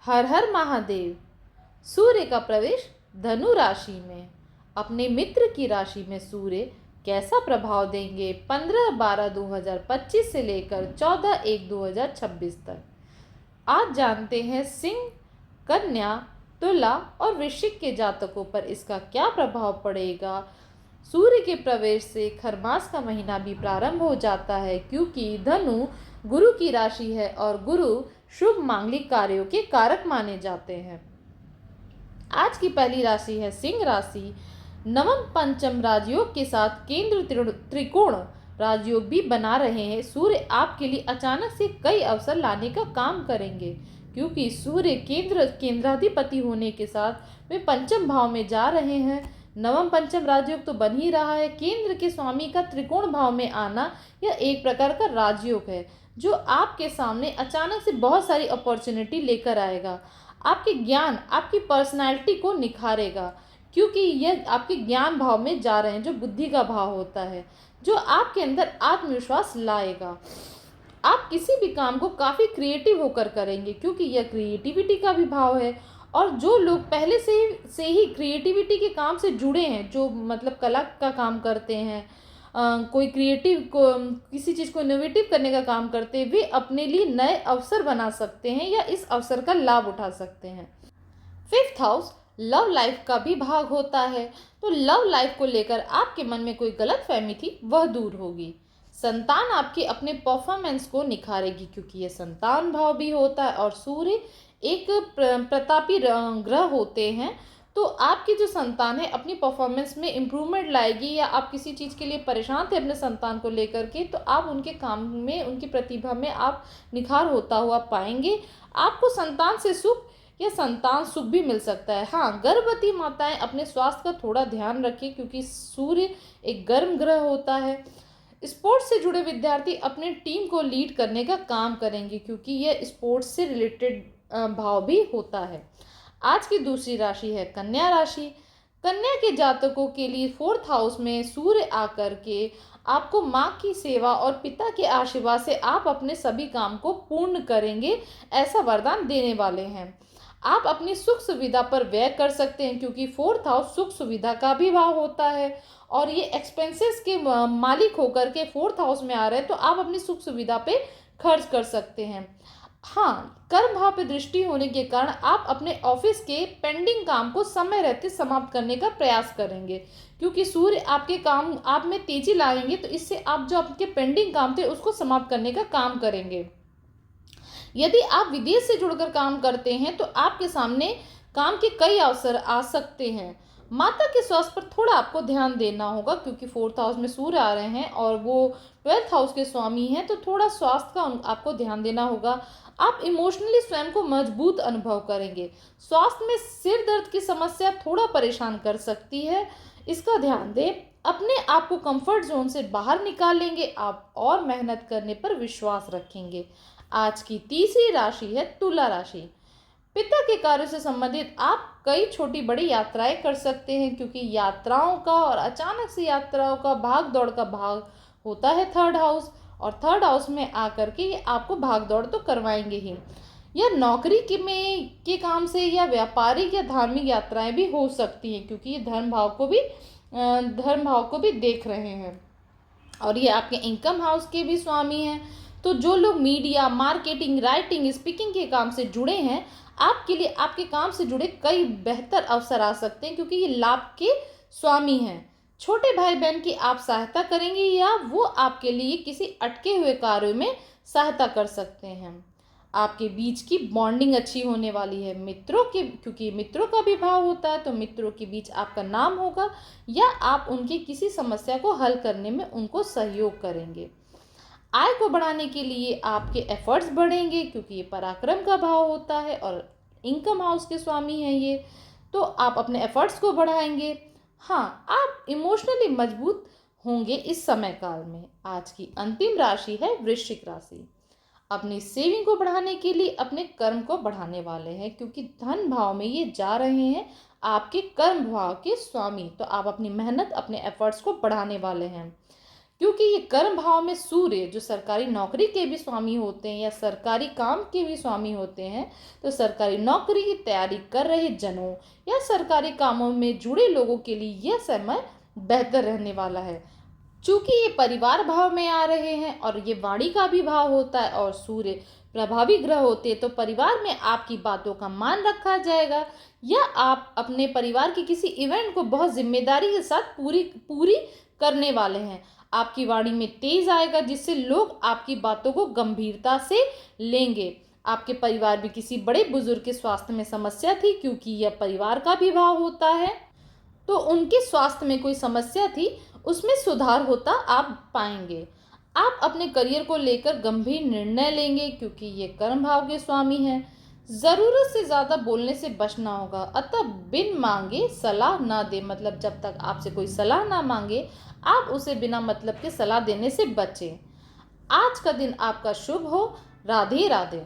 हर हर महादेव। सूर्य का प्रवेश धनु राशि में। अपने मित्र की राशि में सूर्य कैसा प्रभाव देंगे 15/12/2025 से लेकर 14/1/2026 तक। आज जानते हैं सिंह, कन्या, तुला और वृश्चिक के जातकों पर इसका क्या प्रभाव पड़ेगा। सूर्य के प्रवेश से खरमास का महीना भी प्रारंभ हो जाता है, क्योंकि धनु गुरु की राशि है और गुरु शुभ मांगलिक कार्यों के कारक माने जाते हैं। आज की पहली राशि है सिंह राशि। नवम पंचम राजयोग के साथ केंद्र त्रिकोण राजयोग भी बना रहे हैं। सूर्य आपके लिए अचानक से कई अवसर लाने का काम करेंगे, क्योंकि सूर्य केंद्राधिपति होने के साथ वे पंचम भाव में जा रहे हैं। नवम पंचम राजयोग तो बन ही रहा है। केंद्र के स्वामी का त्रिकोण भाव में आना यह एक प्रकार का राजयोग है, जो आपके सामने अचानक से बहुत सारी अपॉर्चुनिटी लेकर आएगा। आपके ज्ञान, आपकी पर्सनैलिटी को निखारेगा, क्योंकि यह आपके ज्ञान भाव में जा रहे हैं, जो बुद्धि का भाव होता है, जो आपके अंदर आत्मविश्वास लाएगा। आप किसी भी काम को काफ़ी क्रिएटिव होकर करेंगे, क्योंकि यह क्रिएटिविटी का भी भाव है। और जो लोग पहले से ही क्रिएटिविटी के काम से जुड़े हैं, जो मतलब कला का काम करते हैं, कोई क्रिएटिव को किसी चीज़ को इनोवेटिव करने का काम करते हैं, वे अपने लिए नए अवसर बना सकते हैं या इस अवसर का लाभ उठा सकते हैं। फिफ्थ हाउस लव लाइफ का भी भाग होता है, तो लव लाइफ को लेकर आपके मन में कोई गलत फहमी थी, वह दूर होगी। संतान आपके अपने परफॉर्मेंस को निखारेगी, क्योंकि यह संतान भाव भी होता है और सूर्य एक प्रतापी ग्रह होते हैं। तो आपकी जो संतान है अपनी परफॉर्मेंस में इम्प्रूवमेंट लाएगी, या आप किसी चीज़ के लिए परेशान थे अपने संतान को लेकर के, तो आप उनके काम में, उनकी प्रतिभा में आप निखार होता हुआ पाएंगे। आपको संतान से सुख या संतान सुख भी मिल सकता है। हाँ, गर्भवती माताएं अपने स्वास्थ्य का थोड़ा ध्यान रखें, क्योंकि सूर्य एक गर्म ग्रह होता है। स्पोर्ट्स से जुड़े विद्यार्थी अपने टीम को लीड करने का काम करेंगे, क्योंकि यह स्पोर्ट्स से रिलेटेड भाव भी होता है। आज की दूसरी राशि है कन्या राशि। कन्या के जातकों के लिए फोर्थ हाउस में सूर्य आकर के आपको माँ की सेवा और पिता के आशीर्वाद से आप अपने सभी काम को पूर्ण करेंगे, ऐसा वरदान देने वाले हैं। आप अपनी सुख सुविधा पर व्यय कर सकते हैं, क्योंकि फोर्थ हाउस सुख सुविधा का भी भाव होता है और ये एक्सपेंसेस के मालिक होकर के फोर्थ हाउस में आ रहे हैं, तो आप अपनी सुख सुविधा पे खर्च कर सकते हैं। हाँ, कर्म भाव पे दृष्टि होने के कारण आप अपने ऑफिस के पेंडिंग काम को समय रहते समाप्त करने का प्रयास करेंगे, क्योंकि सूर्य आपके काम आप में तेजी लाएंगे, तो इससे आप जो आपके पेंडिंग काम थे उसको समाप्त करने का काम करेंगे। यदि आप विदेश से जुड़कर काम करते हैं, तो आपके सामने काम के कई अवसर आ सकते हैं। माता के स्वास्थ्य पर थोड़ा आपको ध्यान देना होगा, क्योंकि फोर्थ हाउस में सूर्य आ रहे हैं और वो 12th हाउस के स्वामी हैं, तो थोड़ा स्वास्थ्य का आपको ध्यान देना होगा। आप इमोशनली स्वयं को मजबूत अनुभव करेंगे। स्वास्थ्य में सिर दर्द की समस्या थोड़ा परेशान कर सकती है, इसका ध्यान दें। अपने आप को कंफर्ट जोन से बाहर निकालेंगे आप और मेहनत करने पर विश्वास रखेंगे। आज की तीसरी राशि है तुला राशि। पिता के कार्य से संबंधित आप कई छोटी बड़ी यात्राएं कर सकते हैं, क्योंकि यात्राओं का और अचानक से यात्राओं का भाग दौड़ का भाग होता है थर्ड हाउस, और थर्ड हाउस में आकर के ये आपको भाग दौड़ तो करवाएंगे ही। यह नौकरी के काम से या व्यापारिक या धार्मिक यात्राएं भी हो सकती हैं, क्योंकि ये धर्म भाव को भी देख रहे हैं और ये आपके इनकम हाउस के भी स्वामी हैं। तो जो लोग मीडिया, मार्केटिंग, राइटिंग, स्पीकिंग के काम से जुड़े हैं, आपके लिए आपके काम से जुड़े कई बेहतर अवसर आ सकते हैं, क्योंकि ये लाभ के स्वामी हैं। छोटे भाई बहन की आप सहायता करेंगे, या वो आपके लिए किसी अटके हुए कार्यों में सहायता कर सकते हैं। आपके बीच की बॉन्डिंग अच्छी होने वाली है। क्योंकि मित्रों का भी भाव होता है, तो मित्रों के बीच आपका नाम होगा, या आप उनकी किसी समस्या को हल करने में उनको सहयोग करेंगे। आय को बढ़ाने के लिए आपके एफर्ट्स बढ़ेंगे, क्योंकि ये पराक्रम का भाव होता है और इनकम हाउस के स्वामी हैं ये, तो आप अपने एफर्ट्स को बढ़ाएंगे। हाँ, आप इमोशनली मजबूत होंगे इस समय काल में। आज की अंतिम राशि है वृश्चिक राशि। अपनी सेविंग को बढ़ाने के लिए अपने कर्म को बढ़ाने वाले हैं, क्योंकि धन भाव में ये जा रहे हैं आपके कर्म भाव के स्वामी, तो आप अपनी मेहनत, अपने एफर्ट्स को बढ़ाने वाले हैं। क्योंकि ये कर्म भाव में सूर्य जो सरकारी नौकरी के भी स्वामी होते हैं या सरकारी काम के भी स्वामी होते हैं, तो सरकारी नौकरी की तैयारी कर रहे जनों या सरकारी कामों में जुड़े लोगों के लिए यह समय बेहतर रहने वाला है। चूंकि ये परिवार भाव में आ रहे हैं और ये वाणी का भी भाव होता है और सूर्य प्रभावी ग्रह होते हैं, तो परिवार में आपकी बातों का मान रखा जाएगा या आप अपने परिवार के किसी इवेंट को बहुत जिम्मेदारी के साथ पूरी पूरी करने वाले हैं। आपकी वाणी में तेज आएगा जिससे लोग आपकी बातों को गंभीरता से लेंगे। आपके परिवार में किसी बड़े बुजुर्ग के स्वास्थ्य में समस्या थी, क्योंकि यह परिवार का भी भाव होता है, तो उनके स्वास्थ्य में कोई समस्या थी, उसमें सुधार होता आप पाएंगे। आप अपने करियर को लेकर गंभीर निर्णय लेंगे, क्योंकि ये कर्म भाव के स्वामी हैं। ज़रूरत से ज़्यादा बोलने से बचना होगा, अतः बिन मांगे सलाह ना दे, मतलब जब तक आपसे कोई सलाह ना मांगे आप उसे बिना मतलब के सलाह देने से बचें। आज का दिन आपका शुभ हो। राधे राधे।